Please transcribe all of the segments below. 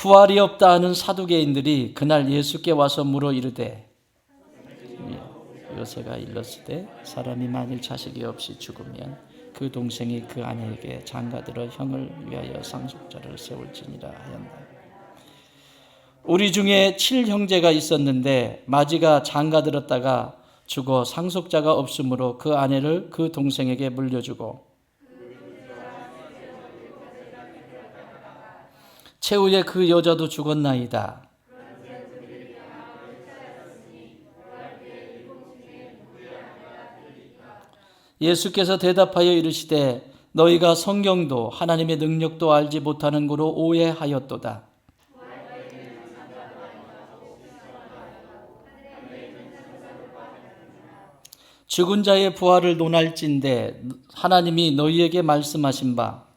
부활이 없다 하는 사두개인들이 그날 예수께 와서 물어 이르되 요새가 일렀으되 사람이 만일 자식이 없이 죽으면 그 동생이 그 아내에게 장가들어 형을 위하여 상속자를 세울지니라 하였다. 우리 중에 7형제가 있었는데 마지가 장가들었다가 죽어 상속자가 없으므로 그 아내를 그 동생에게 물려주고 최후에 그 여자도 죽었나이다. 예수께서 대답하여 이르시되 너희가 성경도 하나님의 능력도 알지 못하는 고로 오해하였도다. 죽은 자의 부활을 논할진대 하나님이 너희에게 말씀하신 바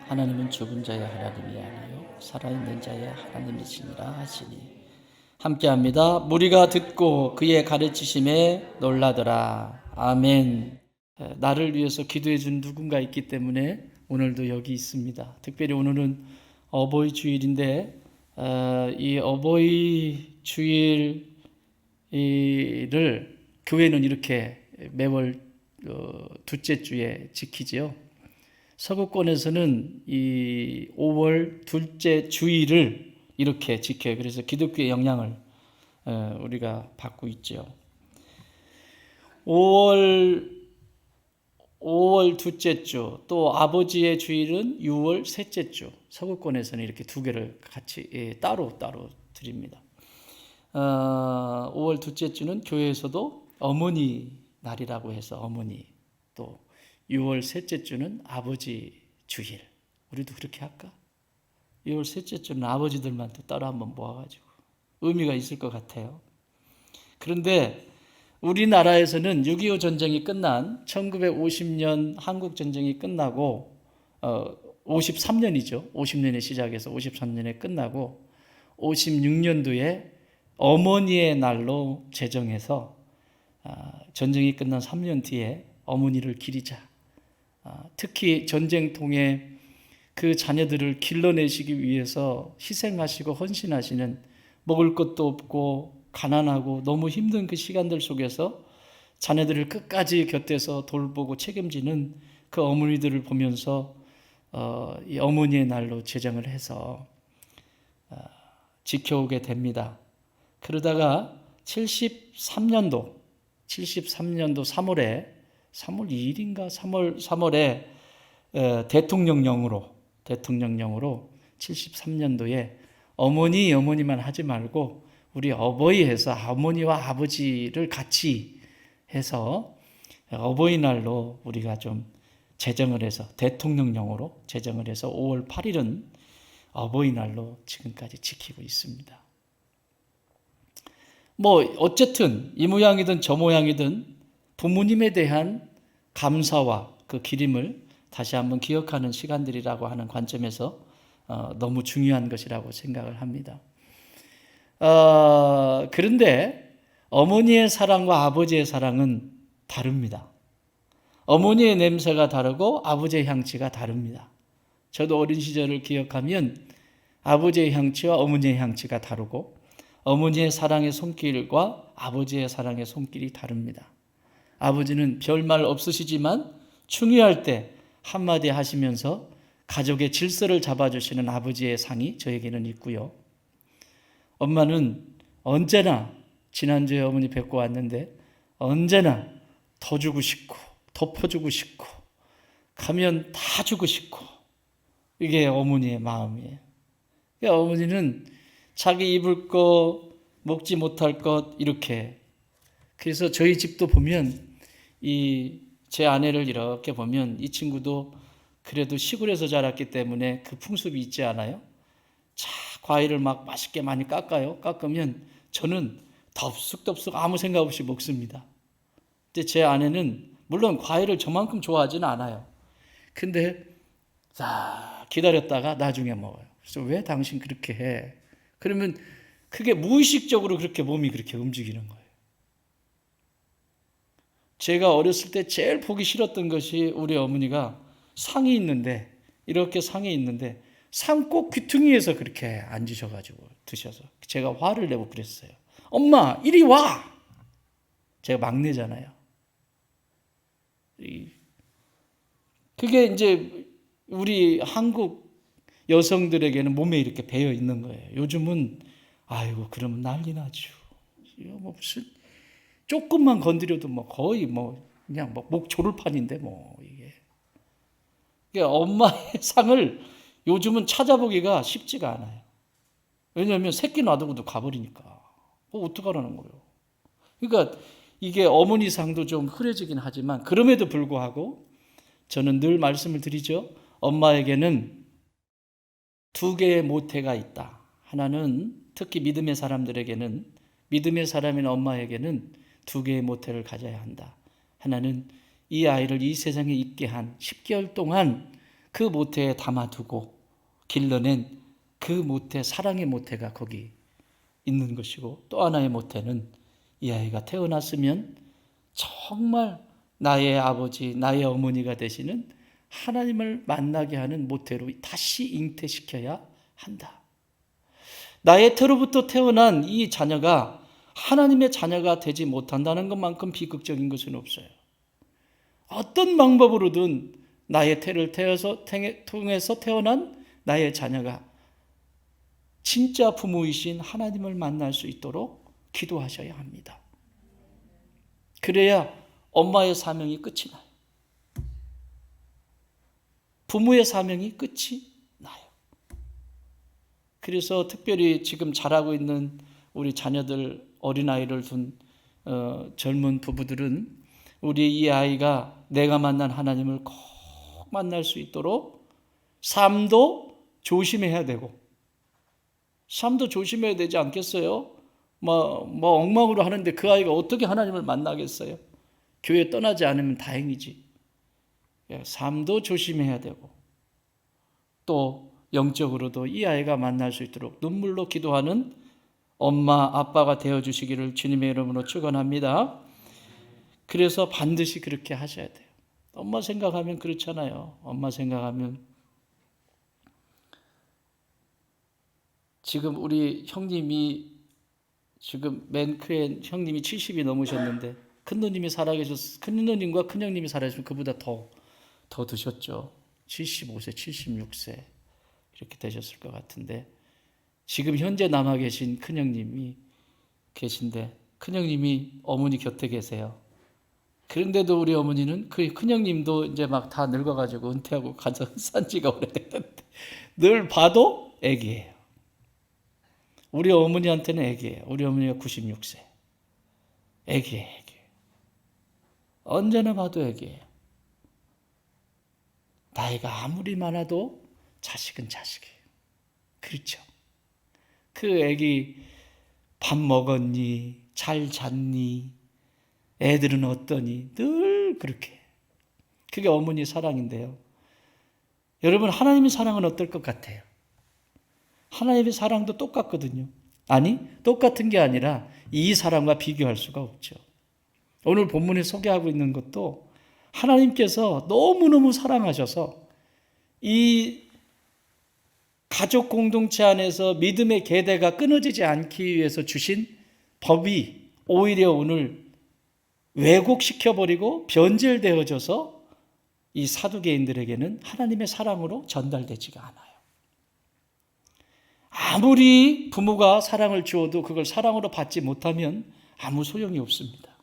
하나님은 죽은 자의 하나님이 아니요 살아있는 자의 하나님이시니라 하시니 함께합니다. 무리가 듣고 그의 가르치심에 놀라더라. 아멘. 나를 위해서 기도해 준 누군가 있기 때문에 오늘도 여기 있습니다. 특별히 오늘은 어버이 주일인데 이 어버이 주일을 교회는 이렇게 매월 둘째 주에 지키지요. 서구권에서는 이 5월 둘째 주일을 이렇게 지켜요. 그래서 기독교의 영향을 우리가 받고 있죠. 5월 둘째 주, 또 아버지의 주일은 6월 셋째 주. 서구권에서는 이렇게 두 개를 같이 따로 드립니다. 5월 둘째 주는 교회에서도 어머니 날이라고 해서 어머니, 또 6월 셋째 주는 아버지 주일. 우리도 그렇게 할까? 6월 셋째 주는 아버지들만 또 따로 한번 모아가지고 의미가 있을 것 같아요. 그런데 우리나라에서는 6.25 전쟁이 끝난 1950년 한국 전쟁이 끝나고 53년이죠. 50년에 시작해서 53년에 끝나고 56년도에 어머니의 날로 제정해서 전쟁이 끝난 3년 뒤에 어머니를 기리자. 특히 전쟁통에 그 자녀들을 길러내시기 위해서 희생하시고 헌신하시는 먹을 것도 없고 가난하고 너무 힘든 그 시간들 속에서 자녀들을 끝까지 곁에서 돌보고 책임지는 그 어머니들을 보면서 이 어머니의 날로 제정을 해서 지켜오게 됩니다. 그러다가 73년도 3월 2일인가 3월에 대통령령으로 73년도에 어머니만 하지 말고 우리 어버이 해서 어머니와 아버지를 같이 해서 어버이날로 우리가 좀 제정을 해서 대통령령으로 제정을 해서 5월 8일은 어버이날로 지금까지 지키고 있습니다. 뭐 어쨌든 이 모양이든 저 모양이든 부모님에 대한 감사와 그 기림을 다시 한번 기억하는 시간들이라고 하는 관점에서 너무 중요한 것이라고 생각을 합니다. 그런데 어머니의 사랑과 아버지의 사랑은 다릅니다. 어머니의 냄새가 다르고 아버지의 향취가 다릅니다. 저도 어린 시절을 기억하면 아버지의 향취와 어머니의 향취가 다르고 어머니의 사랑의 손길과 아버지의 사랑의 손길이 다릅니다. 아버지는 별말 없으시지만 중요할 때 한마디 하시면서 가족의 질서를 잡아주시는 아버지의 상이 저에게는 있고요. 엄마는 언제나 지난주에 어머니 뵙고 왔는데 언제나 더 주고 싶고 덮어주고 싶고 가면 다 주고 싶고 이게 어머니의 마음이에요. 그러니까 어머니는 자기 입을 것 먹지 못할 것 이렇게 그래서 저희 집도 보면 제 아내를 이렇게 보면 이 친구도 그래도 시골에서 자랐기 때문에 그 풍습이 있지 않아요? 과일을 막 맛있게 많이 깎아요. 깎으면 저는 덥석덥석 아무 생각 없이 먹습니다. 근데 제 아내는 물론 과일을 저만큼 좋아하지는 않아요. 근데 기다렸다가 나중에 먹어요. 그래서 왜 당신 그렇게 해? 그러면 그게 무의식적으로 그렇게 몸이 그렇게 움직이는 거예요. 제가 어렸을 때 제일 보기 싫었던 것이 우리 어머니가 상이 있는데, 이렇게 상이 있는데 상 꼭 귀퉁이에서 그렇게 앉으셔가지고 드셔서 제가 화를 내고 그랬어요. 엄마 이리 와. 제가 막내잖아요. 그게 이제 우리 한국 여성들에게는 몸에 이렇게 배어 있는 거예요. 요즘은 아이고 그러면 난리 나죠. 이거 뭐 무슨 조금만 건드려도 뭐 거의 뭐 그냥 뭐 목 조를판인데 뭐 이게. 그러니까 엄마의 상을 요즘은 찾아보기가 쉽지가 않아요. 왜냐하면 새끼 놔두고도 가버리니까. 어떡하라는 거예요. 그러니까 이게 어머니 상도 좀 흐려지긴 하지만 그럼에도 불구하고 저는 늘 말씀을 드리죠. 엄마에게는 두 개의 모태가 있다. 하나는 특히 믿음의 사람들에게는, 믿음의 사람인 엄마에게는 두 개의 모태를 가져야 한다. 하나는 이 아이를 이 세상에 있게 한 10개월 동안 그 모태에 담아두고 길러낸 그 모태, 사랑의 모태가 거기 있는 것이고, 또 하나의 모태는 이 아이가 태어났으면 정말 나의 아버지, 나의 어머니가 되시는 하나님을 만나게 하는 모태로 다시 잉태시켜야 한다. 나의 태로부터 태어난 이 자녀가 하나님의 자녀가 되지 못한다는 것만큼 비극적인 것은 없어요. 어떤 방법으로든 나의 태를 통해서 태어난 나의 자녀가 진짜 부모이신 하나님을 만날 수 있도록 기도하셔야 합니다. 그래야 엄마의 사명이 끝이 나요. 부모의 사명이 끝이 나요. 그래서 특별히 지금 자라고 있는 우리 자녀들, 어린아이를 둔 젊은 부부들은 우리 이 아이가 내가 만난 하나님을 꼭 만날 수 있도록 삶도 조심해야 되고, 삶도 조심해야 되지 않겠어요? 뭐 엉망으로 하는데 그 아이가 어떻게 하나님을 만나겠어요? 교회 떠나지 않으면 다행이지. 삶도 조심해야 되고, 또 영적으로도 이 아이가 만날 수 있도록 눈물로 기도하는 엄마, 아빠가 되어주시기를 주님의 이름으로 축원합니다. 그래서 반드시 그렇게 하셔야 돼요. 엄마 생각하면 그렇잖아요. 엄마 생각하면 지금 우리 형님이 지금 맨 크엔 형님이 70이 넘으셨는데 큰 누님이 살아계셨, 큰 누님과 큰 형님이 살아계시면 그보다 더 드셨죠. 75세, 76세 이렇게 되셨을 것 같은데 지금 현재 남아 계신 큰 형님이 계신데 큰 형님이 어머니 곁에 계세요. 그런데도 우리 어머니는 그 큰 형님도 이제 막 다 늙어가지고 은퇴하고 가서 산 지가 오래됐는데 늘 봐도 애기예요. 우리 어머니한테는 애기예요. 우리 어머니가 96세. 애기예요, 애기. 언제나 봐도 애기예요. 나이가 아무리 많아도 자식은 자식이에요. 그렇죠. 그 애기 밥 먹었니? 잘 잤니? 애들은 어떠니? 늘 그렇게. 그게 어머니 사랑인데요. 여러분, 하나님의 사랑은 어떨 것 같아요? 하나님의 사랑도 똑같거든요. 아니, 똑같은 게 아니라 이 사랑과 비교할 수가 없죠. 오늘 본문에 소개하고 있는 것도 하나님께서 너무너무 사랑하셔서 이 가족 공동체 안에서 믿음의 계대가 끊어지지 않기 위해서 주신 법이 오히려 오늘 왜곡시켜버리고 변질되어져서 이 사두개인들에게는 하나님의 사랑으로 전달되지가 않아요. 아무리 부모가 사랑을 주어도 그걸 사랑으로 받지 못하면 아무 소용이 없습니다.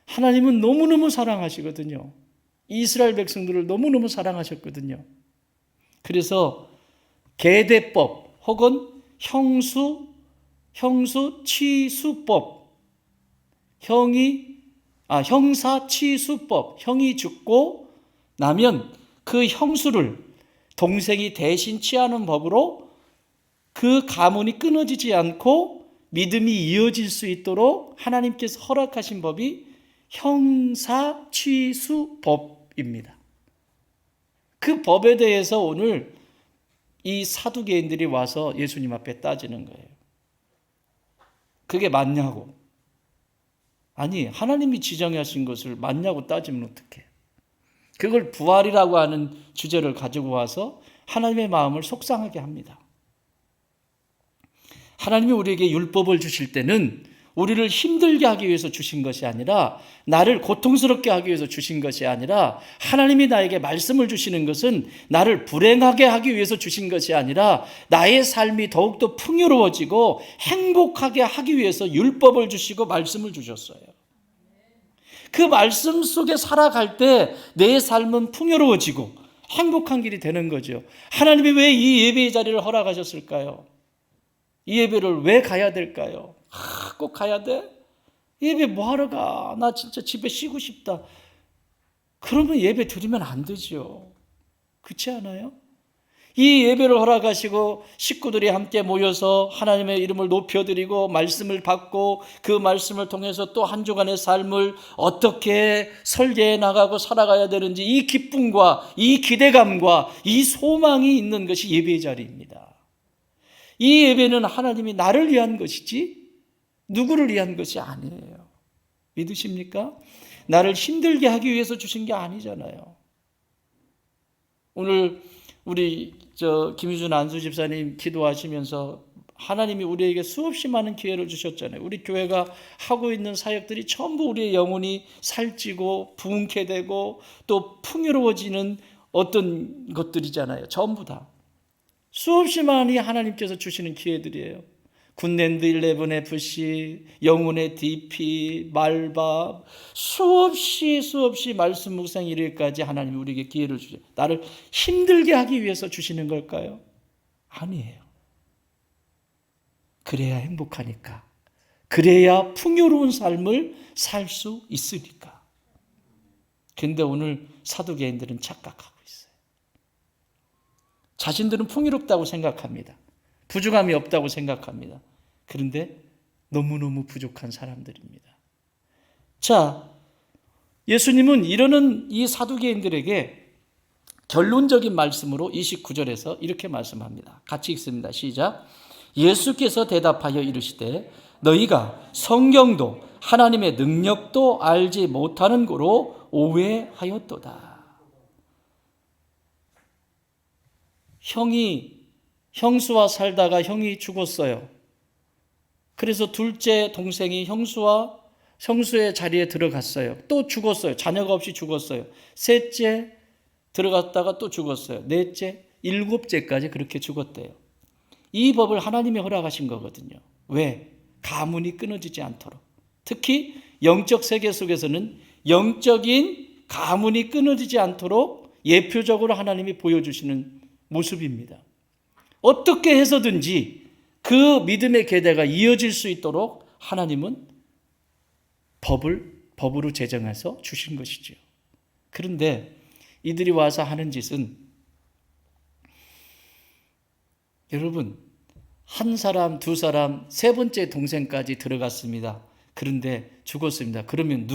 하나님은 너무너무 사랑하시거든요. 이스라엘 백성들을 너무너무 사랑하셨거든요. 그래서 계대법 혹은 형사취수법, 형이 죽고 나면 그 형수를 동생이 대신 취하는 법으로 그 가문이 끊어지지 않고 믿음이 이어질 수 있도록 하나님께서 허락하신 법이 형사취수법입니다. 그 법에 대해서 오늘 이 사두개인들이 와서 예수님 앞에 따지는 거예요. 그게 맞냐고. 아니, 하나님이 지정하신 것을 맞냐고 따지면 어떡해. 그걸 부활이라고 하는 주제를 가지고 와서 하나님의 마음을 속상하게 합니다. 하나님이 우리에게 율법을 주실 때는 우리를 힘들게 하기 위해서 주신 것이 아니라, 나를 고통스럽게 하기 위해서 주신 것이 아니라, 하나님이 나에게 말씀을 주시는 것은 나를 불행하게 하기 위해서 주신 것이 아니라 나의 삶이 더욱더 풍요로워지고 행복하게 하기 위해서 율법을 주시고 말씀을 주셨어요. 그 말씀 속에 살아갈 때 내 삶은 풍요로워지고 행복한 길이 되는 거죠. 하나님이 왜 이 예배의 자리를 허락하셨을까요? 이 예배를 왜 가야 될까요? 꼭 가야 돼? 예배 뭐하러 가? 나 진짜 집에 쉬고 싶다. 그러면 예배 드리면 안 되죠. 그렇지 않아요? 이 예배를 허락하시고 식구들이 함께 모여서 하나님의 이름을 높여드리고 말씀을 받고 그 말씀을 통해서 또 한 주간의 삶을 어떻게 설계해 나가고 살아가야 되는지 이 기쁨과 이 기대감과 이 소망이 있는 것이 예배의 자리입니다. 이 예배는 하나님이 나를 위한 것이지 누구를 위한 것이 아니에요. 믿으십니까? 나를 힘들게 하기 위해서 주신 게 아니잖아요. 오늘 우리 김유준 안수 집사님 기도하시면서 하나님이 우리에게 수없이 많은 기회를 주셨잖아요. 우리 교회가 하고 있는 사역들이 전부 우리의 영혼이 살찌고 부흥케 되고 또 풍요로워지는 어떤 것들이잖아요. 전부 다. 수없이 많이 하나님께서 주시는 기회들이에요. 굿랜드 11FC, 영혼의 DP, 말밥, 수없이 말씀 묵상 일일까지 하나님이 우리에게 기회를 주죠. 나를 힘들게 하기 위해서 주시는 걸까요? 아니에요. 그래야 행복하니까. 그래야 풍요로운 삶을 살 수 있으니까. 그런데 오늘 사두개인들은 착각하고 있어요. 자신들은 풍요롭다고 생각합니다. 부족함이 없다고 생각합니다. 그런데 너무너무 부족한 사람들입니다. 자, 예수님은 이러는 이 사두개인들에게 결론적인 말씀으로 29절에서 이렇게 말씀합니다. 같이 읽습니다. 시작. 예수께서 대답하여 이르시되 너희가 성경도 하나님의 능력도 알지 못하는 거로 오해하였도다. 형수와 살다가 형이 죽었어요. 그래서 둘째 동생이 형수의 자리에 들어갔어요. 또 죽었어요. 자녀가 없이 죽었어요. 셋째 들어갔다가 또 죽었어요. 넷째, 일곱째까지 그렇게 죽었대요. 이 법을 하나님이 허락하신 거거든요. 왜? 가문이 끊어지지 않도록. 특히 영적 세계 속에서는 영적인 가문이 끊어지지 않도록 예표적으로 하나님이 보여주시는 모습입니다. 어떻게 해서든지 그 믿음의 계대가 이어질 수 있도록 하나님은 법으로 제정해서 주신 것이죠. 그런데 이들이 와서 하는 짓은 여러분 한 사람, 두 사람, 세 번째 동생까지 들어갔습니다. 그런데 죽었습니다. 그러면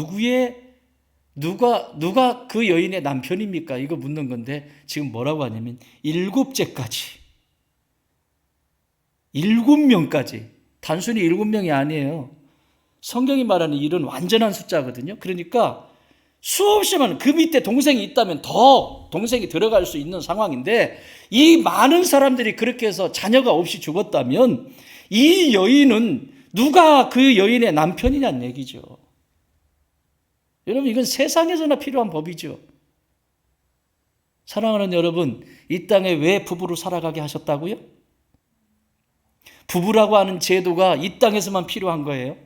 누가 그 여인의 남편입니까? 이거 묻는 건데 지금 뭐라고 하냐면 일곱째까지 7명까지. 단순히 7명이 아니에요. 성경이 말하는 일은 완전한 숫자거든요. 그러니까 수없이 많은 그 밑에 동생이 있다면 더 동생이 들어갈 수 있는 상황인데 이 많은 사람들이 그렇게 해서 자녀가 없이 죽었다면 이 여인은 누가 그 여인의 남편이냐는 얘기죠. 여러분 이건 세상에서나 필요한 법이죠. 사랑하는 여러분, 이 땅에 왜 부부로 살아가게 하셨다고요? 부부라고 하는 제도가 이 땅에서만 필요한 거예요?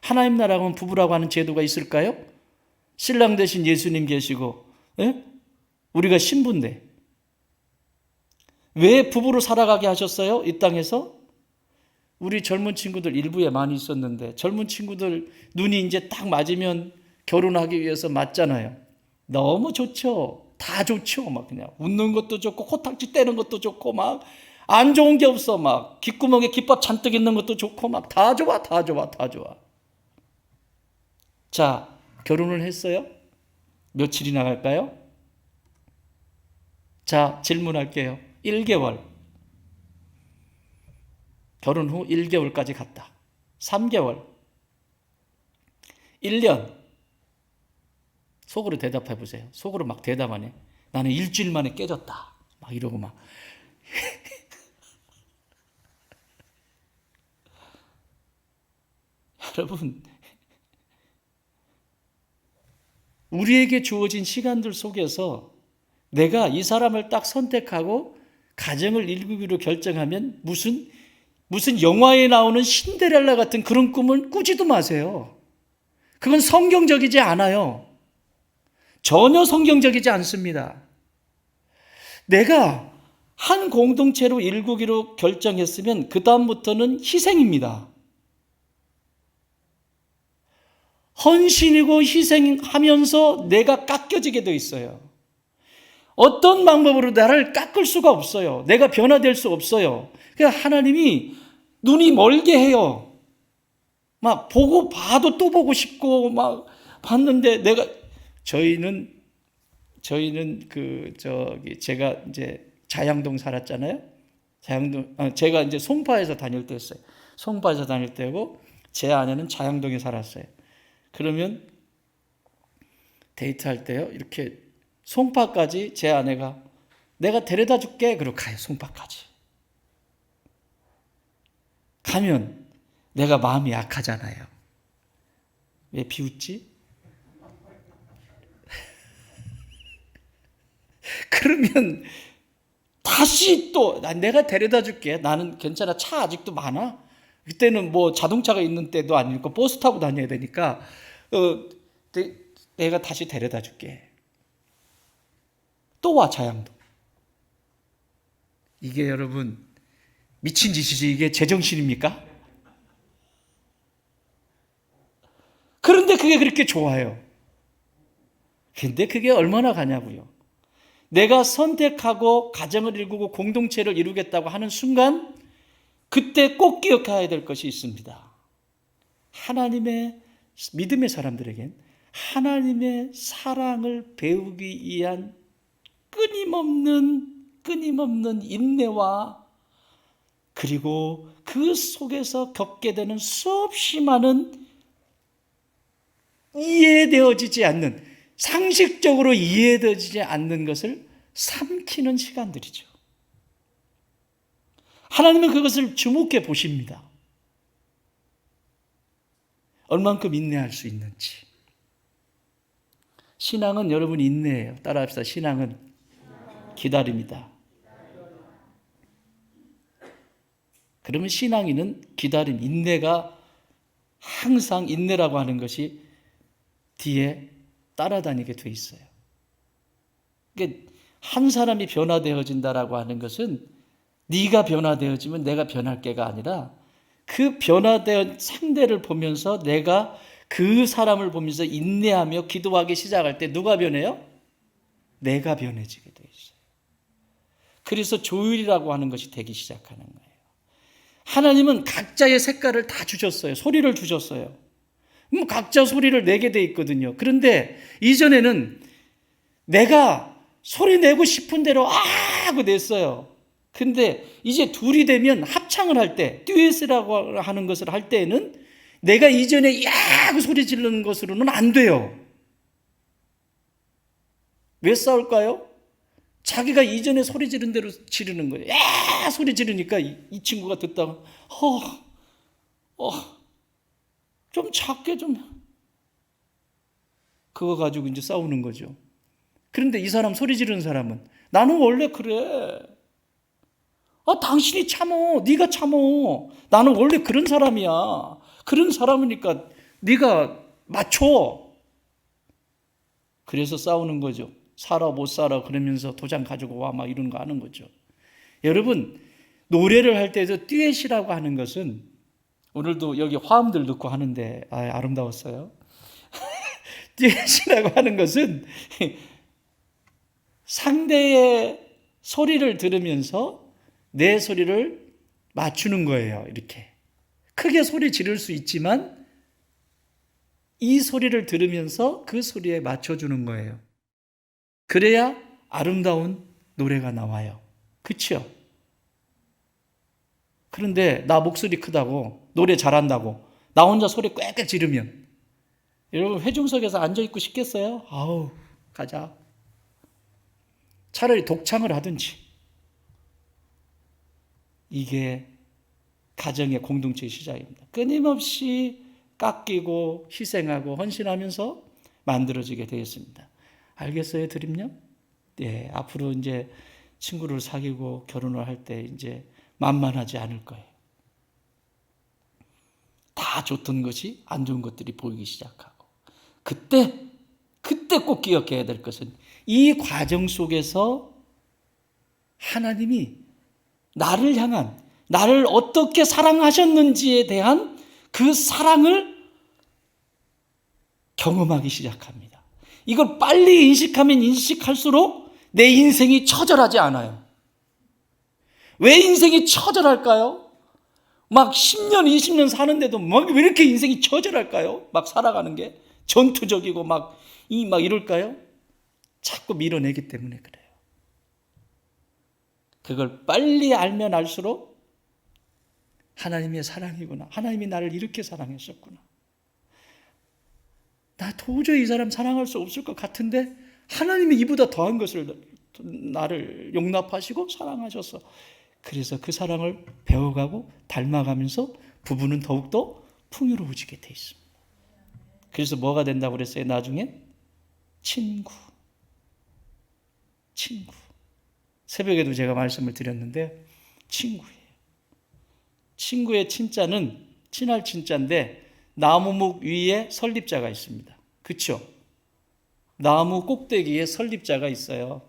하나님 나라하면 부부라고 하는 제도가 있을까요? 신랑 대신 예수님 계시고 우리가 신부인데 왜 부부로 살아가게 하셨어요? 이 땅에서? 우리 젊은 친구들 일부에 많이 있었는데 젊은 친구들 눈이 이제 딱 맞으면 결혼하기 위해서 맞잖아요. 너무 좋죠. 다 좋죠. 막 그냥 웃는 것도 좋고 코딱지 떼는 것도 좋고 막 안 좋은 게 없어. 막 귓구멍에 깃밥 잔뜩 있는 것도 좋고 막 다 좋아. 자, 결혼을 했어요? 며칠이 나갈까요? 자, 질문할게요. 1개월. 결혼 후 1개월까지 갔다. 3개월. 1년. 속으로 대답해 보세요. 속으로 막 대답하네. 나는 일주일 만에 깨졌다. 막 이러고 막. 여러분, 우리에게 주어진 시간들 속에서 내가 이 사람을 딱 선택하고 가정을 이루기로 결정하면 무슨 영화에 나오는 신데렐라 같은 그런 꿈을 꾸지도 마세요. 그건 성경적이지 않아요. 전혀 성경적이지 않습니다. 내가 한 공동체로 일구기로 결정했으면 그 다음부터는 희생입니다. 헌신이고 희생하면서 내가 깎여지게 돼 있어요. 어떤 방법으로 나를 깎을 수가 없어요. 내가 변화될 수 없어요. 그러니까 하나님이 눈이 멀게 해요. 막 보고 봐도 또 보고 싶고 막 봤는데 저희는 제가 이제 자양동 살았잖아요. 제가 이제 송파에서 다닐 때였어요. 송파에서 다닐 때고 제 아내는 자양동에 살았어요. 그러면 데이트할 때요. 이렇게 송파까지 제 아내가 내가 데려다 줄게. 그러고 가요. 송파까지. 가면 내가 마음이 약하잖아요. 왜 비웃지? 그러면 다시 또 내가 데려다 줄게. 나는 괜찮아. 차 아직도 많아. 그때는 뭐 자동차가 있는 때도 아니고 버스 타고 다녀야 되니까 내가 다시 데려다 줄게. 또 와 자양동. 이게 여러분 미친 짓이지 이게 제정신입니까? 그런데 그게 그렇게 좋아요. 근데 그게 얼마나 가냐고요. 내가 선택하고 가정을 이루고 공동체를 이루겠다고 하는 순간 그때 꼭 기억해야 될 것이 있습니다. 하나님의 믿음의 사람들에겐 하나님의 사랑을 배우기 위한 끊임없는 인내와 그리고 그 속에서 겪게 되는 수없이 많은 이해되어지지 않는 상식적으로 이해되어지지 않는 것을 삼키는 시간들이죠. 하나님은 그것을 주목해 보십니다. 얼만큼 인내할 수 있는지. 신앙은 여러분 인내예요. 따라합시다. 신앙은 기다림이다. 그러면 신앙인은 기다림, 인내가 항상 인내라고 하는 것이 뒤에 따라다니게 돼 있어요. 그러니까 한 사람이 변화되어진다라고 하는 것은 네가 변화되어지면 내가 변할 게가 아니라 그 변화된 상대를 보면서 내가 그 사람을 보면서 인내하며 기도하기 시작할 때 누가 변해요? 내가 변해지게 돼 있어요. 그래서 조율이라고 하는 것이 되기 시작하는 거예요. 하나님은 각자의 색깔을 다 주셨어요. 소리를 주셨어요. 각자 소리를 내게 돼 있거든요. 그런데 이전에는 내가 소리 내고 싶은 대로 하고 냈어요. 근데 이제 둘이 되면 합창을 할 때, 듀엣이라고 하는 것을 할 때에는 내가 이전에 야 소리 지르는 것으로는 안 돼요. 왜 싸울까요? 자기가 이전에 소리 지른 대로 지르는 거예요. 야 소리 지르니까 이 친구가 듣다가 좀 작게 좀 그거 가지고 이제 싸우는 거죠. 그런데 이 사람 소리 지르는 사람은 나는 원래 그래. 당신이 참어. 네가 참어. 나는 원래 그런 사람이야. 그런 사람이니까 네가 맞춰. 그래서 싸우는 거죠. 살아 못 살아 그러면서 도장 가지고 와 막 이런 거 하는 거죠. 여러분 노래를 할 때도 듀엣이라고 하는 것은 오늘도 여기 화음들 넣고 하는데 아름다웠어요. 듀엣이라고 하는 것은 상대의 소리를 들으면서 내 소리를 맞추는 거예요. 이렇게 크게 소리 지를 수 있지만 이 소리를 들으면서 그 소리에 맞춰주는 거예요. 그래야 아름다운 노래가 나와요. 그렇죠? 그런데 나 목소리 크다고 노래 잘한다고 나 혼자 소리 꽥꽥 지르면 여러분 회중석에서 앉아있고 싶겠어요? 아우 가자. 차라리 독창을 하든지. 이게 가정의 공동체의 시작입니다. 끊임없이 깎이고 희생하고 헌신하면서 만들어지게 되었습니다. 알겠어요, 드림요? 네, 앞으로 이제 친구를 사귀고 결혼을 할 때 이제 만만하지 않을 거예요. 다 좋던 것이 안 좋은 것들이 보이기 시작하고, 그때 꼭 기억해야 될 것은 이 과정 속에서 하나님이 나를 향한, 나를 어떻게 사랑하셨는지에 대한 그 사랑을 경험하기 시작합니다. 이걸 빨리 인식하면 인식할수록 내 인생이 처절하지 않아요. 왜 인생이 처절할까요? 막 10년, 20년 사는데도 막 왜 이렇게 인생이 처절할까요? 막 살아가는 게 전투적이고 막 이럴까요? 자꾸 밀어내기 때문에 그래요. 그걸 빨리 알면 알수록 하나님의 사랑이구나. 하나님이 나를 이렇게 사랑했었구나. 나 도저히 이 사람 사랑할 수 없을 것 같은데 하나님이 이보다 더한 것을 나를 용납하시고 사랑하셔서, 그래서 그 사랑을 배워가고 닮아가면서 부부는 더욱더 풍요로워지게 돼 있습니다. 그래서 뭐가 된다고 그랬어요? 나중에 친구. 새벽에도 제가 말씀을 드렸는데 친구예요. 친구의 친자는 친할 친자인데 나무목 위에 설립자가 있습니다. 그렇죠? 나무 꼭대기에 설립자가 있어요.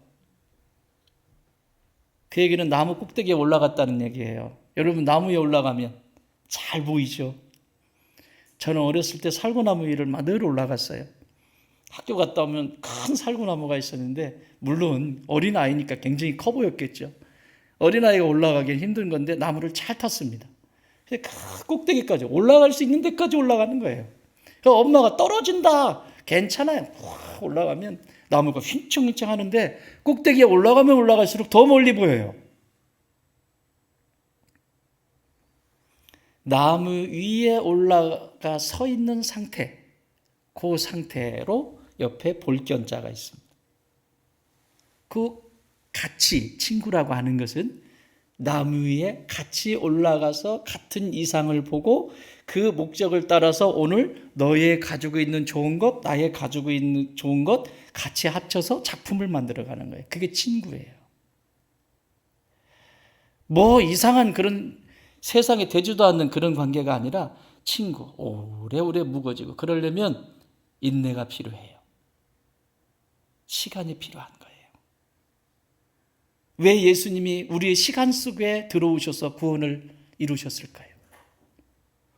그 얘기는 나무 꼭대기에 올라갔다는 얘기예요. 여러분 나무 위에 올라가면 잘 보이죠? 저는 어렸을 때 살구나무 위를 막 늘 올라갔어요. 학교 갔다 오면 큰 살구나무가 있었는데 물론 어린아이니까 굉장히 커 보였겠죠. 어린아이가 올라가기 힘든 건데 나무를 잘 탔습니다. 그 꼭대기까지 올라갈 수 있는 데까지 올라가는 거예요. 엄마가 떨어진다. 괜찮아요. 올라가면 나무가 휘청휘청 하는데 꼭대기에 올라가면 올라갈수록 더 멀리 보여요. 나무 위에 올라가 서 있는 상태, 그 상태로 옆에 볼견자가 있습니다. 그 같이 친구라고 하는 것은 나무 위에 같이 올라가서 같은 이상을 보고 그 목적을 따라서 오늘 너의 가지고 있는 좋은 것, 나의 가지고 있는 좋은 것 같이 합쳐서 작품을 만들어가는 거예요. 그게 친구예요. 뭐 이상한 그런 세상에 되지도 않는 그런 관계가 아니라 친구, 오래오래 묵어지고 그러려면 인내가 필요해요. 시간이 필요한 거예요. 왜 예수님이 우리의 시간 속에 들어오셔서 구원을 이루셨을까요?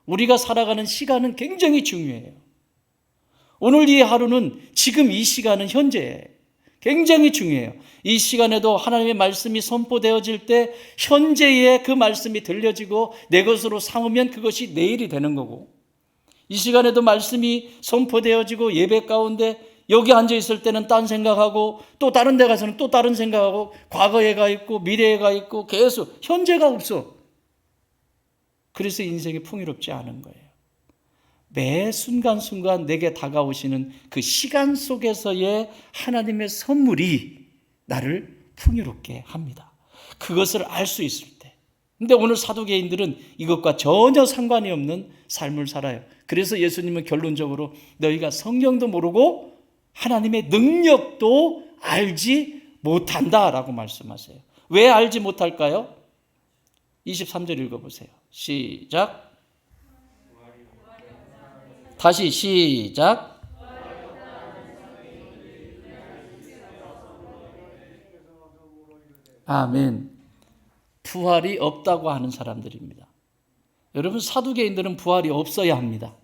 우리가 살아가는 시간은 굉장히 중요해요. 오늘 이 하루는 지금 이 시간은 현재예요. 굉장히 중요해요. 이 시간에도 하나님의 말씀이 선포되어질 때 현재의 그 말씀이 들려지고 내 것으로 삼으면 그것이 내일이 되는 거고, 이 시간에도 말씀이 선포되어지고 예배 가운데 여기 앉아 있을 때는 딴 생각하고 또 다른 데 가서는 또 다른 생각하고 과거에 가 있고 미래에 가 있고 계속 현재가 없어. 그래서 인생이 풍요롭지 않은 거예요. 매 순간순간 내게 다가오시는 그 시간 속에서의 하나님의 선물이 나를 풍요롭게 합니다. 그것을 알 수 있을 때. 근데 오늘 사두개인들은 이것과 전혀 상관이 없는 삶을 살아요. 그래서 예수님은 결론적으로 너희가 성경도 모르고 하나님의 능력도 알지 못한다라고 말씀하세요. 왜 알지 못할까요? 23절 읽어보세요. 시작. 다시 시작. 아멘. 부활이 없다고 하는 사람들입니다. 여러분 사두개인들은 부활이 없어야 합니다.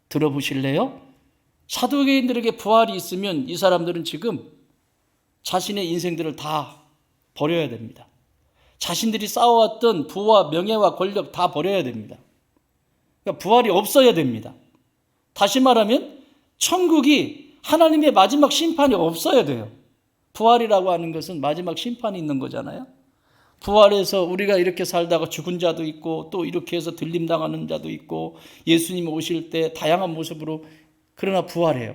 들어보실래요? 사두개인들에게 부활이 있으면 이 사람들은 지금 자신의 인생들을 다 버려야 됩니다. 자신들이 쌓아왔던 부와 명예와 권력 다 버려야 됩니다. 그러니까 부활이 없어야 됩니다. 다시 말하면 천국이 하나님의 마지막 심판이 없어야 돼요. 부활이라고 하는 것은 마지막 심판이 있는 거잖아요. 부활해서 우리가 이렇게 살다가 죽은 자도 있고 또 이렇게 해서 들림당하는 자도 있고 예수님 오실 때 다양한 모습으로 그러나 부활해요.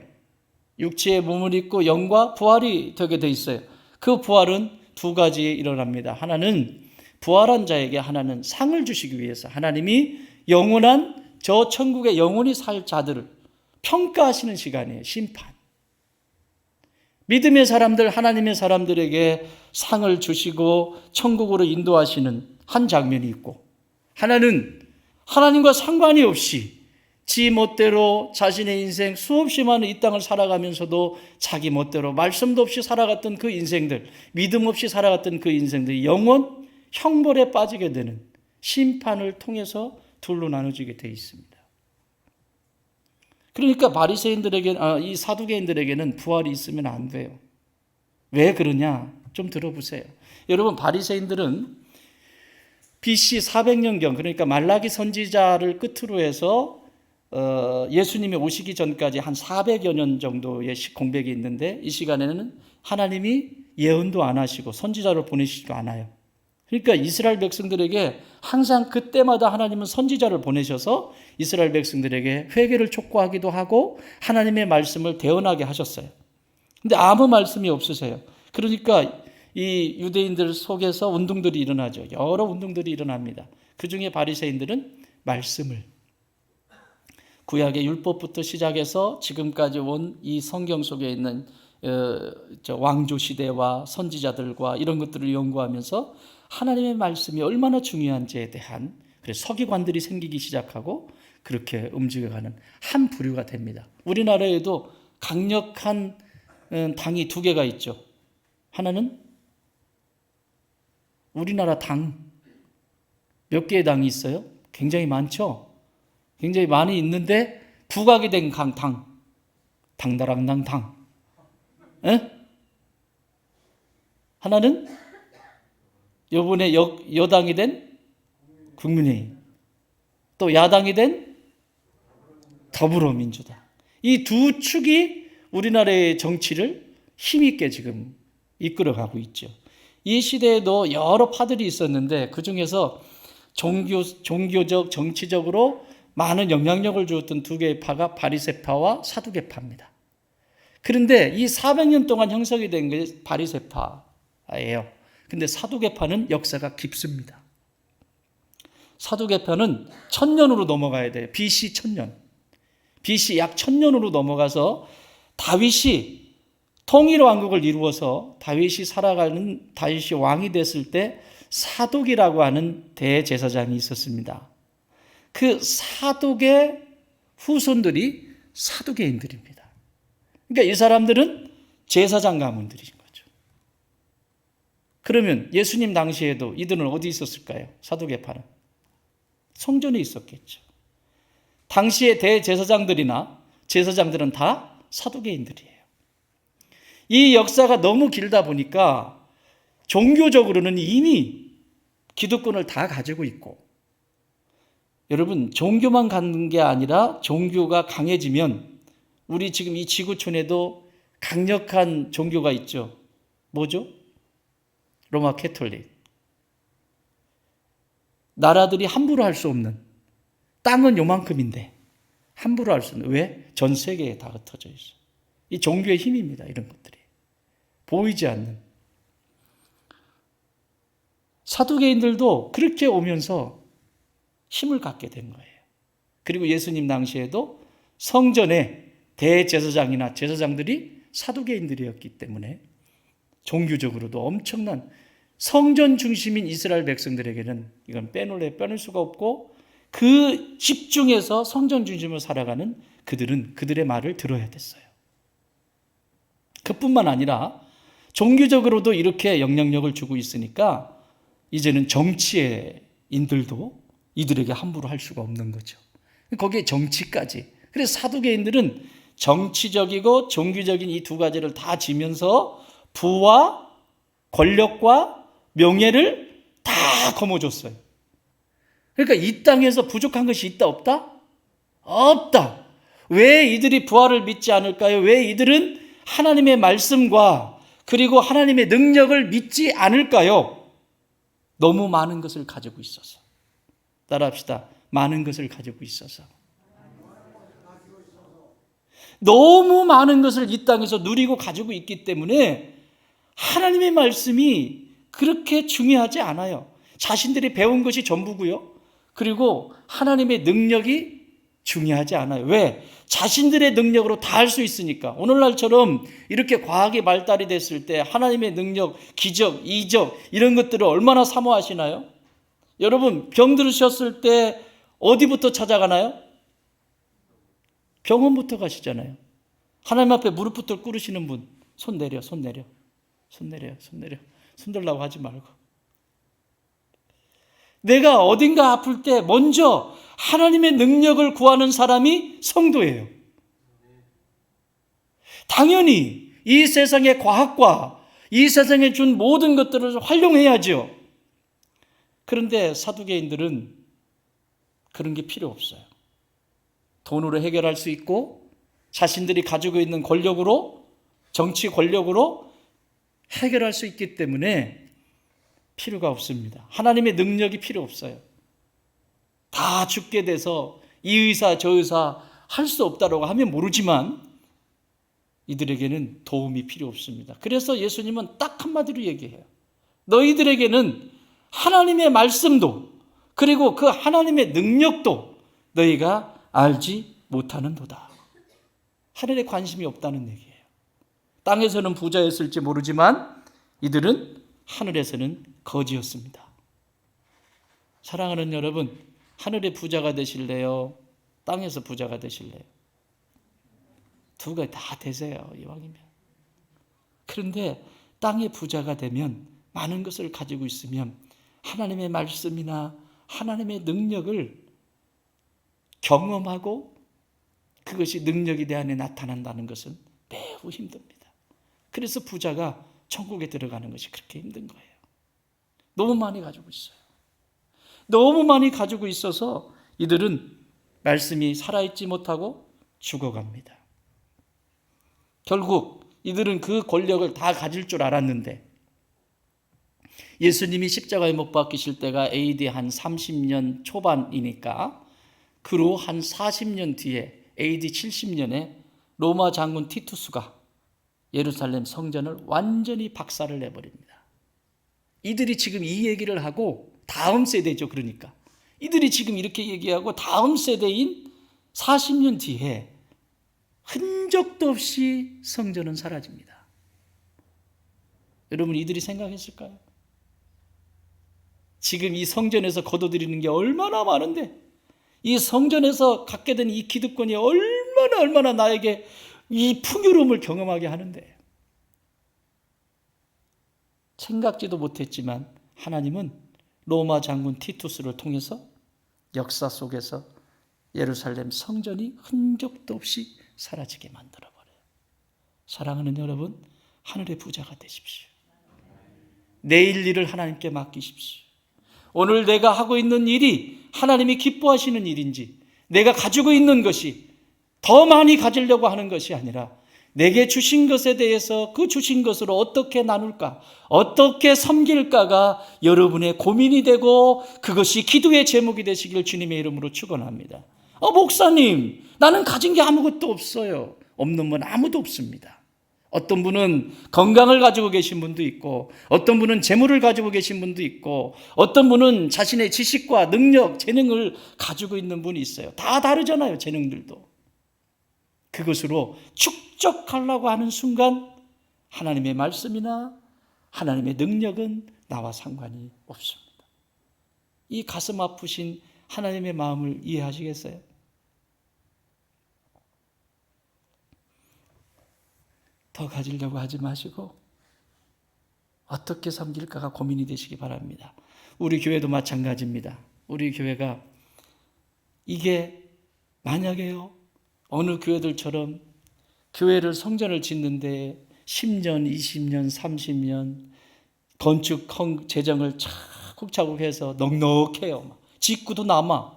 육체의 몸을 입고 영과 부활이 되게 돼 있어요. 그 부활은 두 가지에 일어납니다. 하나는 부활한 자에게 하나는 상을 주시기 위해서 하나님이 영원한 저 천국에 영원히 살 자들을 평가하시는 시간이에요. 심판. 믿음의 사람들, 하나님의 사람들에게 상을 주시고 천국으로 인도하시는 한 장면이 있고, 하나는 하나님과 상관이 없이 지 멋대로 자신의 인생 수없이 많은 이 땅을 살아가면서도 자기 멋대로 말씀도 없이 살아갔던 그 인생들, 믿음 없이 살아갔던 그 인생들이 영원 형벌에 빠지게 되는 심판을 통해서 둘로 나눠지게 되어 있습니다. 그러니까 바리새인들에게, 이 사두개인들에게는 부활이 있으면 안 돼요. 왜 그러냐? 좀 들어보세요. 여러분, 바리새인들은 BC 400년경, 그러니까 말라기 선지자를 끝으로 해서 예수님이 오시기 전까지 한 400여 년 정도의 공백이 있는데, 이 시간에는 하나님이 예언도 안 하시고 선지자를 보내시지도 않아요. 그러니까 이스라엘 백성들에게 항상 그때마다 하나님은 선지자를 보내셔서 이스라엘 백성들에게 회개를 촉구하기도 하고 하나님의 말씀을 대언하게 하셨어요. 근데 아무 말씀이 없으세요. 그러니까 이 유대인들 속에서 운동들이 일어나죠. 여러 운동들이 일어납니다. 그 중에 바리새인들은 말씀을, 구약의 율법부터 시작해서 지금까지 온 이 성경 속에 있는 왕조 시대와 선지자들과 이런 것들을 연구하면서 하나님의 말씀이 얼마나 중요한지에 대한 서기관들이 생기기 시작하고 그렇게 움직여가는 한 부류가 됩니다. 우리나라에도 강력한 당이 두 개가 있죠. 하나는 우리나라 당, 몇 개의 당이 있어요? 굉장히 많죠? 굉장히 많이 있는데 부각이 된 당, 당다랑당 당. 하나는 이번에 여당이 된 국민의힘, 또 야당이 된 더불어민주당. 이 두 축이 우리나라의 정치를 힘있게 지금 이끌어가고 있죠. 이 시대에도 여러 파들이 있었는데 그 중에서 종교적, 정치적으로 많은 영향력을 주었던 두 개의 파가 바리새파와 사두개파입니다. 그런데 이 400년 동안 형성이 된 게 바리새파예요. 근데 사두개파는 역사가 깊습니다. 사두개파는 1000년으로 넘어가야 돼요. BC 1000년. BC 약 1000년으로 넘어가서 다윗이 통일왕국을 이루어서 다윗이 살아가는 다윗이 왕이 됐을 때 사독이라고 하는 대제사장이 있었습니다. 그 사독의 후손들이 사두개인들입니다. 그러니까 이 사람들은 제사장 가문들인 거죠. 그러면 예수님 당시에도 이들은 어디 있었을까요? 사두개파는 성전에 있었겠죠. 당시의 대제사장들이나 제사장들은 다 사두개인들이에요. 이 역사가 너무 길다 보니까 종교적으로는 이미 기득권을 다 가지고 있고, 여러분, 종교만 갖는 게 아니라 종교가 강해지면 우리 지금 이 지구촌에도 강력한 종교가 있죠. 뭐죠? 로마 캐톨릭. 나라들이 함부로 할 수 없는, 땅은 요만큼인데 함부로 할 수 없는. 왜? 전 세계에 다 흩어져 있어요. 이 종교의 힘입니다. 이런 것들이 보이지 않는. 사두개인들도 그렇게 오면서 힘을 갖게 된 거예요. 그리고 예수님 당시에도 성전에 대제사장이나 제사장들이 사두개인들이었기 때문에 종교적으로도 엄청난, 성전 중심인 이스라엘 백성들에게는 이건 빼놓을 수가 없고, 그 집중해서 성전 중심으로 살아가는 그들은 그들의 말을 들어야 됐어요. 그뿐만 아니라 종교적으로도 이렇게 영향력을 주고 있으니까 이제는 정치인들도 이들에게 함부로 할 수가 없는 거죠. 거기에 정치까지. 그래서 사두개인들은 정치적이고 종교적인 이 두 가지를 다 지면서 부와 권력과 명예를 다 거머쥐었어요. 그러니까 이 땅에서 부족한 것이 있다 없다? 없다. 왜 이들이 부활을 믿지 않을까요? 왜 이들은 하나님의 말씀과 그리고 하나님의 능력을 믿지 않을까요? 너무 많은 것을 가지고 있어서. 따라합시다. 많은 것을 가지고 있어서. 너무 많은 것을 이 땅에서 누리고 가지고 있기 때문에 하나님의 말씀이 그렇게 중요하지 않아요. 자신들이 배운 것이 전부고요. 그리고 하나님의 능력이 중요하지 않아요. 왜? 자신들의 능력으로 다 할 수 있으니까. 오늘날처럼 이렇게 과학이 발달이 됐을 때 하나님의 능력, 기적, 이적 이런 것들을 얼마나 사모하시나요? 여러분 병 들으셨을 때 어디부터 찾아가나요? 병원부터 가시잖아요. 하나님 앞에 무릎부터 꿇으시는 분, 손 내려, 손 내려, 손 내려, 손 내려. 손 들라고 하지 말고. 내가 어딘가 아플 때 먼저 하나님의 능력을 구하는 사람이 성도예요. 당연히 이 세상의 과학과 이 세상에 준 모든 것들을 활용해야죠. 그런데 사두개인들은 그런 게 필요 없어요. 돈으로 해결할 수 있고 자신들이 가지고 있는 권력으로, 정치 권력으로 해결할 수 있기 때문에 필요가 없습니다. 하나님의 능력이 필요 없어요. 다 죽게 돼서 이 의사 저 의사 할 수 없다고 하면 모르지만 이들에게는 도움이 필요 없습니다. 그래서 예수님은 딱 한마디로 얘기해요. 너희들에게는 하나님의 말씀도 그리고 그 하나님의 능력도 너희가 알지 못하는도다. 하늘에 관심이 없다는 얘기예요. 땅에서는 부자였을지 모르지만 이들은 하늘에서는 거지였습니다. 사랑하는 여러분, 하늘의 부자가 되실래요? 땅에서 부자가 되실래요? 두 가지 다 되세요, 이왕이면. 그런데 땅의 부자가 되면, 많은 것을 가지고 있으면 하나님의 말씀이나 하나님의 능력을 경험하고 그것이 능력이 내 안에 나타난다는 것은 매우 힘듭니다. 그래서 부자가 천국에 들어가는 것이 그렇게 힘든 거예요. 너무 많이 가지고 있어요. 너무 많이 가지고 있어서 이들은 말씀이 살아있지 못하고 죽어갑니다. 결국 이들은 그 권력을 다 가질 줄 알았는데 예수님이 십자가에 못 박히실 때가 AD 한 30년 초반이니까 그로 한 40년 뒤에 AD 70년에 로마 장군 티투스가 예루살렘 성전을 완전히 박살을 내버립니다. 이들이 지금 이 얘기를 하고 다음 세대죠. 그러니까 이들이 지금 이렇게 얘기하고 다음 세대인 40년 뒤에 흔적도 없이 성전은 사라집니다. 여러분 이들이 생각했을까요? 지금 이 성전에서 거둬들이는 게 얼마나 많은데 이 성전에서 갖게 된 이 기득권이 얼마나 나에게 이 풍요로움을 경험하게 하는데 생각지도 못했지만 하나님은 로마 장군 티투스를 통해서 역사 속에서 예루살렘 성전이 흔적도 없이 사라지게 만들어버려요. 사랑하는 여러분, 하늘의 부자가 되십시오. 내일 일을 하나님께 맡기십시오. 오늘 내가 하고 있는 일이 하나님이 기뻐하시는 일인지 내가 가지고 있는 것이 더 많이 가지려고 하는 것이 아니라 내게 주신 것에 대해서 그 주신 것으로 어떻게 나눌까, 어떻게 섬길까가 여러분의 고민이 되고 그것이 기도의 제목이 되시길 주님의 이름으로 축원합니다. 목사님, 나는 가진 게 아무것도 없어요. 없는 분 아무도 없습니다. 어떤 분은 건강을 가지고 계신 분도 있고 어떤 분은 재물을 가지고 계신 분도 있고 어떤 분은 자신의 지식과 능력, 재능을 가지고 있는 분이 있어요. 다 다르잖아요, 재능들도. 그것으로 축적하려고 하는 순간 하나님의 말씀이나 하나님의 능력은 나와 상관이 없습니다. 이 가슴 아프신 하나님의 마음을 이해하시겠어요? 더 가지려고 하지 마시고 어떻게 섬길까가 고민이 되시기 바랍니다. 우리 교회도 마찬가지입니다. 우리 교회가 이게 만약에요, 어느 교회들처럼 교회를 성전을 짓는데 10년, 20년, 30년 건축 재정을 차곡차곡 해서 넉넉해요. 짓고도 남아.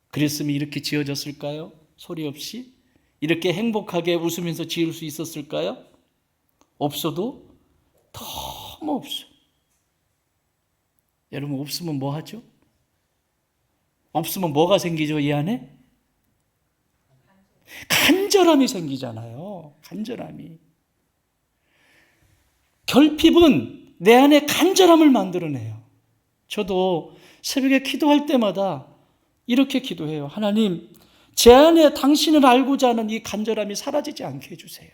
그랬으면 이렇게 지어졌을까요? 소리 없이? 이렇게 행복하게 웃으면서 지을 수 있었을까요? 없어도 너무 없어. 여러분 없으면 뭐 하죠? 없으면 뭐가 생기죠? 이 안에? 간절함이 생기잖아요. 간절함이. 결핍은 내 안에 간절함을 만들어내요. 저도 새벽에 기도할 때마다 이렇게 기도해요. 하나님, 제 안에 당신을 알고자 하는 이 간절함이 사라지지 않게 해주세요.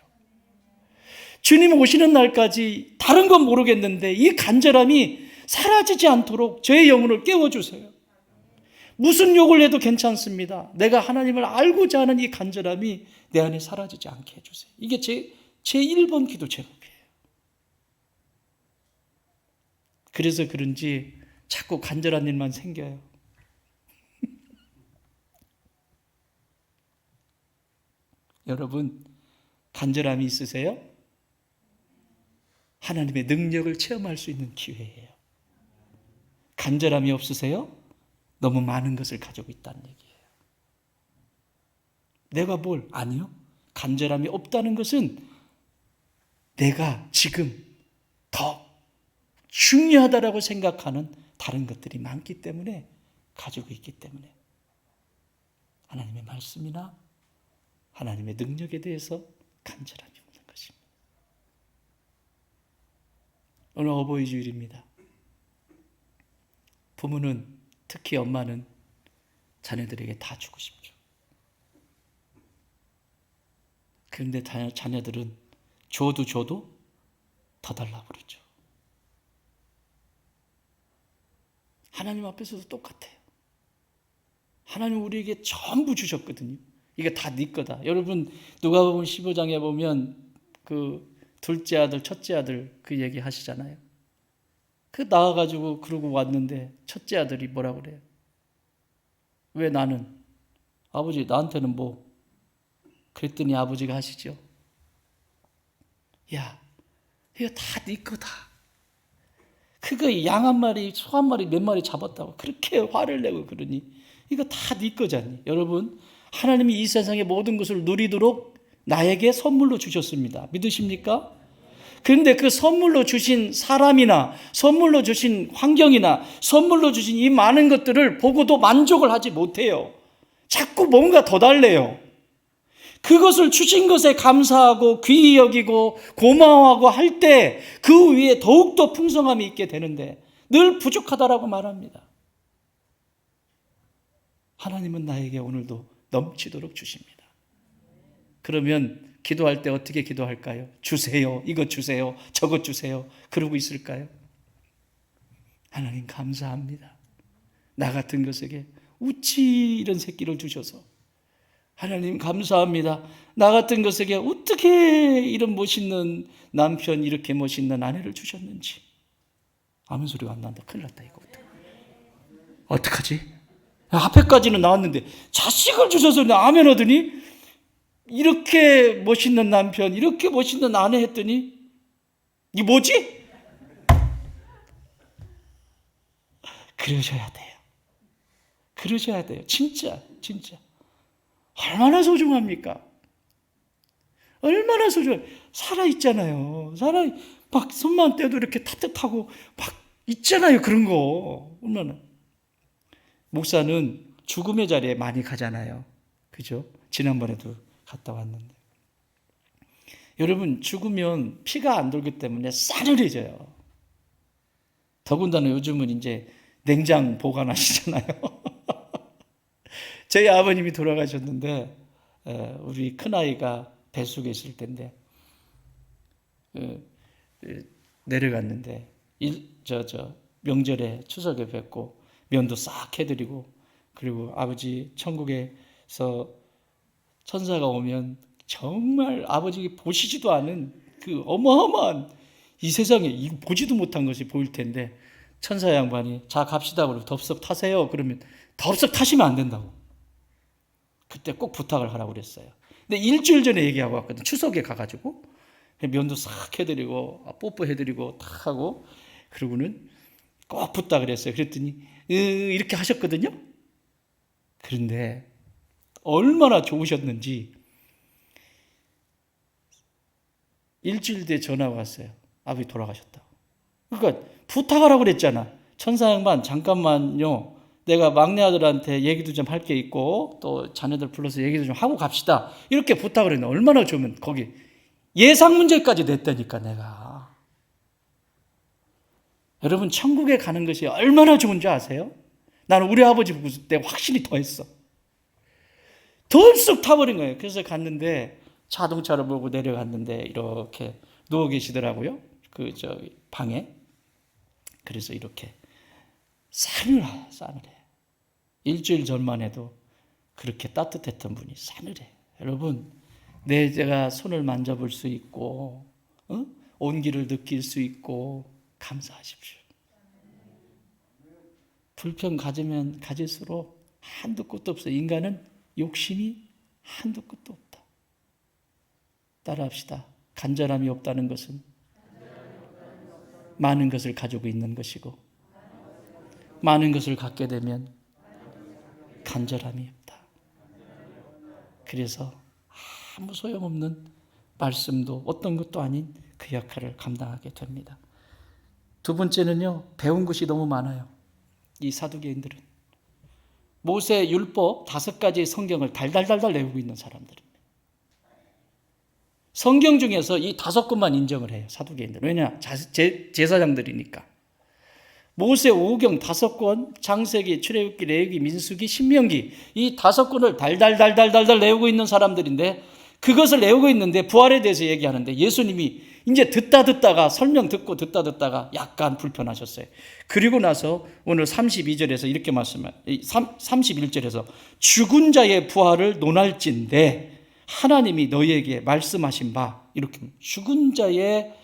주님 오시는 날까지 다른 건 모르겠는데 이 간절함이 사라지지 않도록 저의 영혼을 깨워주세요. 무슨 욕을 해도 괜찮습니다. 내가 하나님을 알고자 하는 이 간절함이 내 안에 사라지지 않게 해주세요. 이게 제 1번 기도 제목이에요. 그래서 그런지 자꾸 간절한 일만 생겨요. 여러분, 간절함이 있으세요? 하나님의 능력을 체험할 수 있는 기회예요. 간절함이 없으세요? 너무 많은 것을 가지고 있다는 얘기예요. 내가 뭘? 아니요. 간절함이 없다는 것은 내가 지금 더 중요하다라고 생각하는 다른 것들이 많기 때문에, 가지고 있기 때문에 하나님의 말씀이나 하나님의 능력에 대해서 간절함이 없는 것입니다. 오늘 어버이 주일입니다. 부모는, 특히 엄마는 자녀들에게 다 주고 싶죠. 그런데 자녀들은 줘도 더 달라고 그러죠. 하나님 앞에서도 똑같아요. 하나님 우리에게 전부 주셨거든요. 이게 다 네 거다. 여러분, 누가복음 15장에 보면 그 둘째 아들, 첫째 아들 그 얘기 하시잖아요. 그 나와가지고 그러고 왔는데 첫째 아들이 뭐라고 그래요? 왜 나는? 아버지 나한테는 뭐? 그랬더니 아버지가 하시죠. 야, 이거 다 네 거다. 그거 양 한 마리, 소 한 마리, 몇 마리 잡았다고 그렇게 화를 내고 그러니 이거 다 네 거잖니. 여러분, 하나님이 이 세상의 모든 것을 누리도록 나에게 선물로 주셨습니다. 믿으십니까? 그런데 그 선물로 주신 사람이나 선물로 주신 환경이나 선물로 주신 이 많은 것들을 보고도 만족을 하지 못해요. 자꾸 뭔가 더 달래요. 그것을 주신 것에 감사하고 귀히 여기고 고마워하고 할 때 그 위에 더욱더 풍성함이 있게 되는데 늘 부족하다라고 말합니다. 하나님은 나에게 오늘도 넘치도록 주십니다. 그러면 기도할 때 어떻게 기도할까요? 주세요. 이것 주세요. 저것 주세요. 그러고 있을까요? 하나님 감사합니다. 나 같은 것에게 우치 이런 새끼를 주셔서 하나님 감사합니다. 나 같은 것에게 어떻게 이런 멋있는 남편, 이렇게 멋있는 아내를 주셨는지. 아멘 소리가 안 난다. 큰일 났다 이거. 어떡하지? 앞에까지는 나왔는데 자식을 주셔서 아멘 하더니 이렇게 멋있는 남편, 이렇게 멋있는 아내 했더니 이게 뭐지? 그러셔야 돼요. 그러셔야 돼요. 진짜. 얼마나 소중합니까? 얼마나 소중해요. 살아있잖아요. 막 손만 떼도 이렇게 따뜻하고 막 있잖아요. 그런 거. 얼마나. 목사는 죽음의 자리에 많이 가잖아요. 그죠? 지난번에도 갔다 왔는데. 여러분, 죽으면 피가 안 돌기 때문에 싸늘해져요. 더군다나 요즘은 이제 냉장 보관하시잖아요. 저희 아버님이 돌아가셨는데 우리 큰아이가 뱃속에 있을 텐데 내려갔는데 명절에 추석에 뵙고 면도 싹 해드리고, 그리고 아버지 천국에서 천사가 오면 정말 아버지 보시지도 않은 그 어마어마한 이 세상에 이거 보지도 못한 것이 보일 텐데 천사 양반이 자 갑시다 그러고 덥석 타세요. 그러면 덥석 타시면 안 된다고. 그때 꼭 부탁을 하라고 그랬어요. 근데 일주일 전에 얘기하고 왔거든. 추석에 가가지고 면도 싹 해드리고 뽀뽀해드리고 탁 하고 그러고는 꼭 부탁을 했어요. 그랬더니 이렇게 하셨거든요. 그런데 얼마나 좋으셨는지 일주일 뒤에 전화가 왔어요. 아버지 돌아가셨다고. 그러니까 부탁하라고 그랬잖아. 천사 양반 잠깐만요. 내가 막내 아들한테 얘기도 좀 할 게 있고 또 자녀들 불러서 얘기도 좀 하고 갑시다. 이렇게 부탁을 했는데 얼마나 좋으면 거기 예상 문제까지 냈다니까 내가. 여러분 천국에 가는 것이 얼마나 좋은 줄 아세요? 나는 우리 아버지 부부 때 확실히 더했어. 덜쑥 타버린 거예요. 그래서 갔는데 자동차를 몰고 내려갔는데 이렇게 누워 계시더라고요. 그 방에. 그래서 이렇게 싸늘해. 일주일 전만 해도 그렇게 따뜻했던 분이 싸늘해. 여러분, 제가 손을 만져볼 수 있고, 온기를 느낄 수 있고, 감사하십시오. 불평 가지면 가질수록 한도 끝도 없어. 인간은 욕심이 한도 끝도 없다. 따라합시다. 간절함이 없다는 것은 많은 것을 가지고 있는 것이고, 많은 것을 갖게 되면 간절함이 없다. 그래서 아무 소용없는 말씀도 어떤 것도 아닌 그 역할을 감당하게 됩니다. 두 번째는요, 배운 것이 너무 많아요. 이 사두개인들은 모세 율법 5가지 성경을 달달달달 외우고 있는 사람들입니다. 성경 중에서 이 5권만 인정을 해요. 사두개인들은. 왜냐? 제사장들이니까. 모세 오경 5권, 창세기, 출애굽기, 레위기, 민수기, 신명기 이 5권을 달달달달달달 외우고 있는 사람들인데 그것을 외우고 있는데 부활에 대해서 얘기하는데 예수님이 이제 듣다가 설명 듣고 듣다가 약간 불편하셨어요. 그리고 나서 오늘 32절에서 이렇게 말씀해요. 31절에서 죽은 자의 부활을 논할진대 하나님이 너희에게 말씀하신 바 이렇게 죽은 자의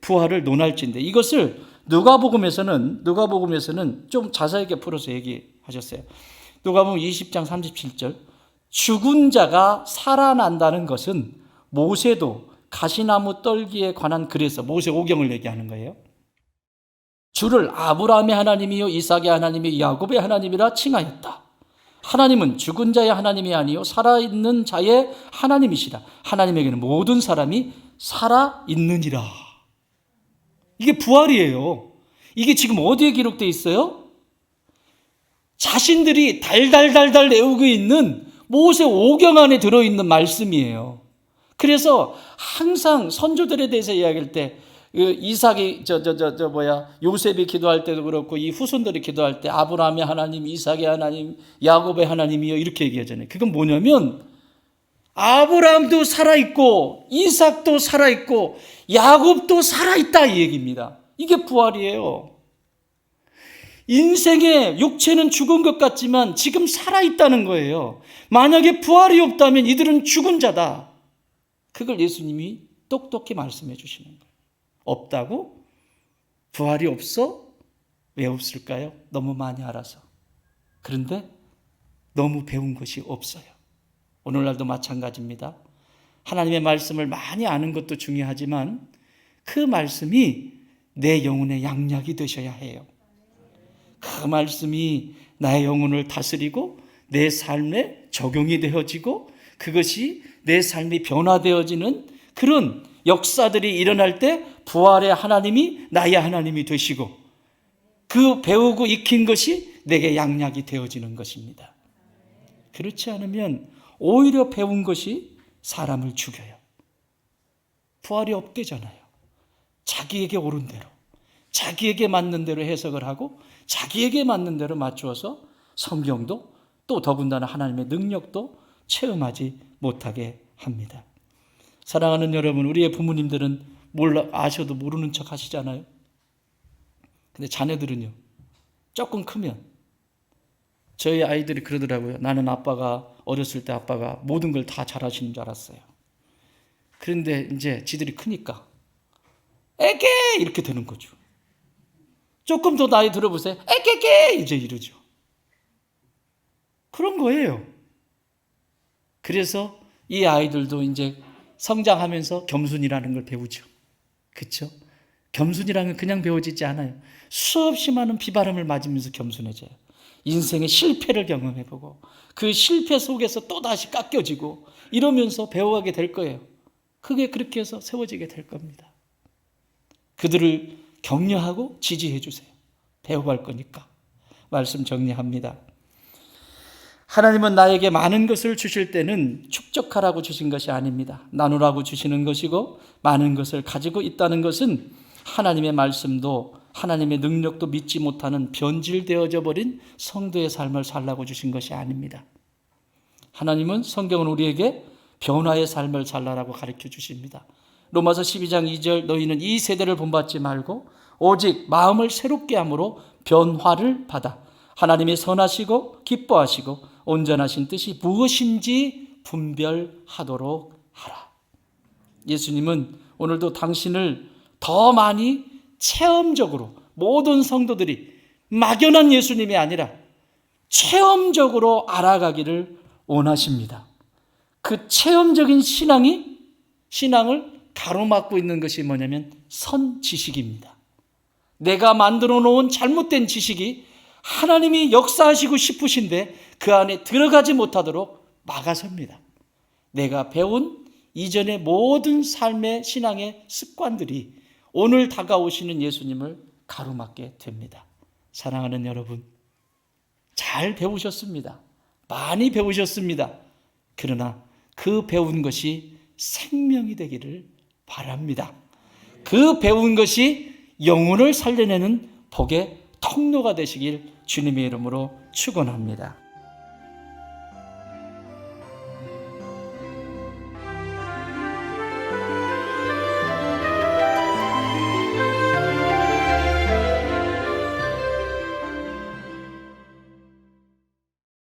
부활을 논할진대 이것을 누가복음에서는 좀 자세하게 풀어서 얘기하셨어요. 누가복음 20장 37절 죽은 자가 살아난다는 것은 모세도 가시나무 떨기에 관한 글에서 모세 오경을 얘기하는 거예요. 주를 아브라함의 하나님이요 이삭의 하나님이요 야곱의 하나님이라 칭하였다. 하나님은 죽은 자의 하나님이 아니요 살아있는 자의 하나님이시라. 하나님에게는 모든 사람이 살아있느니라. 이게 부활이에요. 이게 지금 어디에 기록되어 있어요? 자신들이 달달달달 외우고 있는 모세 오경 안에 들어있는 말씀이에요. 그래서 항상 선조들에 대해서 이야기할 때 이삭이 요셉이 기도할 때도 그렇고 이 후손들이 기도할 때 아브라함의 하나님, 이삭의 하나님, 야곱의 하나님이요 이렇게 얘기하잖아요. 그건 뭐냐면 아브라함도 살아있고 이삭도 살아있고 야곱도 살아있다 이 얘기입니다. 이게 부활이에요. 인생의 육체는 죽은 것 같지만 지금 살아있다는 거예요. 만약에 부활이 없다면 이들은 죽은 자다. 그걸 예수님이 똑똑히 말씀해 주시는 거예요. 없다고? 부활이 없어? 왜 없을까요? 너무 많이 알아서. 그런데 너무 배운 것이 없어요. 오늘날도 마찬가지입니다. 하나님의 말씀을 많이 아는 것도 중요하지만 그 말씀이 내 영혼의 양약이 되셔야 해요. 그 말씀이 나의 영혼을 다스리고 내 삶에 적용이 되어지고 그것이 내 삶이 변화되어지는 그런 역사들이 일어날 때 부활의 하나님이 나의 하나님이 되시고 그 배우고 익힌 것이 내게 양약이 되어지는 것입니다. 그렇지 않으면 오히려 배운 것이 사람을 죽여요. 부활이 없대잖아요. 자기에게 옳은 대로, 자기에게 맞는 대로 해석을 하고 자기에게 맞는 대로 맞추어서 성경도 또 더군다나 하나님의 능력도 체험하지 못하게 합니다. 사랑하는 여러분, 우리의 부모님들은 아셔도 모르는 척 하시잖아요. 근데 자녀들은요, 조금 크면 저희 아이들이 그러더라고요. 나는 어렸을 때 아빠가 모든 걸 다 잘하시는 줄 알았어요. 그런데 이제 지들이 크니까 에게 이렇게 되는 거죠. 조금 더 나이 들어보세요. 에게게 이제 이러죠. 그런 거예요. 그래서 이 아이들도 이제 성장하면서 겸손이라는 걸 배우죠. 그렇죠? 겸손이라는 건 그냥 배워지지 않아요. 수없이 많은 비바람을 맞으면서 겸손해져요. 인생의 실패를 경험해보고 그 실패 속에서 또다시 깎여지고 이러면서 배워가게 될 거예요. 그게 그렇게 해서 세워지게 될 겁니다. 그들을 격려하고 지지해 주세요. 배워갈 거니까. 말씀 정리합니다. 하나님은 나에게 많은 것을 주실 때는 축적하라고 주신 것이 아닙니다. 나누라고 주시는 것이고, 많은 것을 가지고 있다는 것은 하나님의 말씀도 하나님의 능력도 믿지 못하는 변질되어져 버린 성도의 삶을 살라고 주신 것이 아닙니다. 하나님은 성경은 우리에게 변화의 삶을 살라라고 가르쳐 주십니다. 로마서 12장 2절, 너희는 이 세대를 본받지 말고 오직 마음을 새롭게 함으로 변화를 받아 하나님의 선하시고 기뻐하시고 온전하신 뜻이 무엇인지 분별하도록 하라. 예수님은 오늘도 당신을 더 많이 체험적으로, 모든 성도들이 막연한 예수님이 아니라 체험적으로 알아가기를 원하십니다. 그 체험적인 신앙을 가로막고 있는 것이 뭐냐면 선지식입니다. 내가 만들어 놓은 잘못된 지식이 하나님이 역사하시고 싶으신데 그 안에 들어가지 못하도록 막아섭니다. 내가 배운 이전의 모든 삶의 신앙의 습관들이 오늘 다가오시는 예수님을 가로막게 됩니다. 사랑하는 여러분, 잘 배우셨습니다. 많이 배우셨습니다. 그러나 그 배운 것이 생명이 되기를 바랍니다. 그 배운 것이 영혼을 살려내는 복의 통로가 되시길 주님의 이름으로 축원합니다.